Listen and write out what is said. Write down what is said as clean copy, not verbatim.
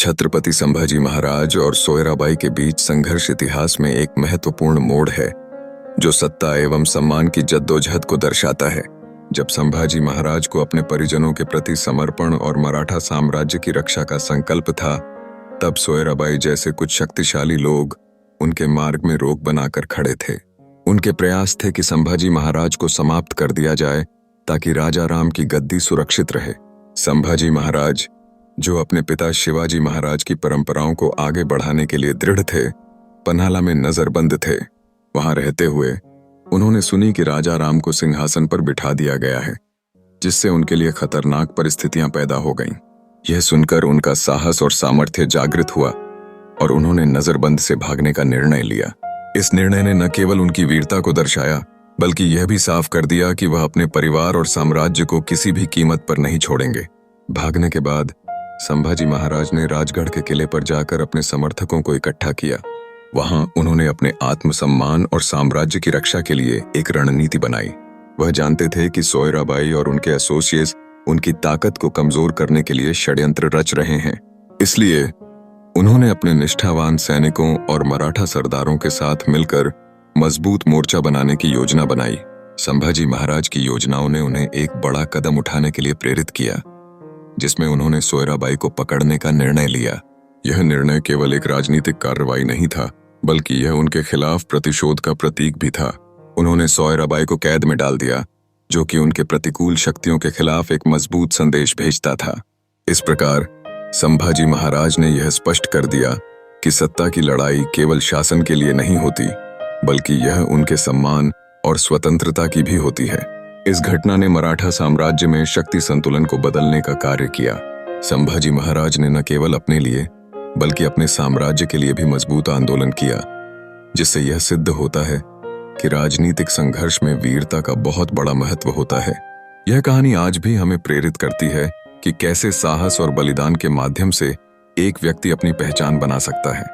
छत्रपति संभाजी महाराज और सोयराबाई के बीच संघर्ष इतिहास में एक महत्वपूर्ण मोड़ है जो सत्ता एवं सम्मान की जद्दोजहद को दर्शाता है। जब संभाजी महाराज को अपने परिजनों के प्रति समर्पण और मराठा साम्राज्य की रक्षा का संकल्प था, तब सोयराबाई जैसे कुछ शक्तिशाली लोग उनके मार्ग में रोक बनाकर खड़े थे। उनके प्रयास थे कि संभाजी महाराज को समाप्त कर दिया जाए ताकि राजा राम की गद्दी सुरक्षित रहे। संभाजी महाराज, जो अपने पिता शिवाजी महाराज की परंपराओं को आगे बढ़ाने के लिए दृढ़ थे, पन्हाला में नजरबंद थे। वहां रहते हुए उन्होंने सुनी कि राजा राम को सिंहासन पर बिठा दिया गया है, जिससे उनके लिए खतरनाक परिस्थितियां पैदा हो गईं। यह सुनकर उनका साहस और सामर्थ्य जागृत हुआ और उन्होंने नजरबंद से भागने का निर्णय लिया। इस निर्णय ने न केवल उनकी वीरता को दर्शाया, बल्कि यह भी साफ कर दिया कि वह अपने परिवार और साम्राज्य को किसी भी कीमत पर नहीं छोड़ेंगे। भागने के बाद संभाजी महाराज ने राजगढ़ के किले पर जाकर अपने समर्थकों को इकट्ठा किया। वहां उन्होंने अपने आत्मसम्मान और साम्राज्य की रक्षा के लिए एक रणनीति बनाई। वह जानते थे कि सोयराबाई और उनके एसोसिएट्स उनकी ताकत को कमजोर करने के लिए षड्यंत्र रच रहे हैं। इसलिए उन्होंने अपने निष्ठावान सैनिकों और मराठा सरदारों के साथ मिलकर मजबूत मोर्चा बनाने की योजना बनाई। संभाजी महाराज की योजनाओं ने उन्हें एक बड़ा कदम उठाने के लिए प्रेरित किया, जिसमें उन्होंने सोयराबाई को पकड़ने का निर्णय लिया। यह निर्णय केवल एक राजनीतिक कार्रवाई नहीं था, बल्कि यह उनके खिलाफ प्रतिशोध का प्रतीक भी था। उन्होंने सोयराबाई को कैद में डाल दिया, जो कि उनके प्रतिकूल शक्तियों के खिलाफ एक मजबूत संदेश भेजता था। इस प्रकार संभाजी महाराज ने यह स्पष्ट कर दिया कि सत्ता की लड़ाई केवल शासन के लिए नहीं होती, बल्कि यह उनके सम्मान और स्वतंत्रता की भी होती है। इस घटना ने मराठा साम्राज्य में शक्ति संतुलन को बदलने का कार्य किया। संभाजी महाराज ने न केवल अपने लिए बल्कि अपने साम्राज्य के लिए भी मजबूत आंदोलन किया, जिससे यह सिद्ध होता है कि राजनीतिक संघर्ष में वीरता का बहुत बड़ा महत्व होता है। यह कहानी आज भी हमें प्रेरित करती है कि कैसे साहस और बलिदान के माध्यम से एक व्यक्ति अपनी पहचान बना सकता है।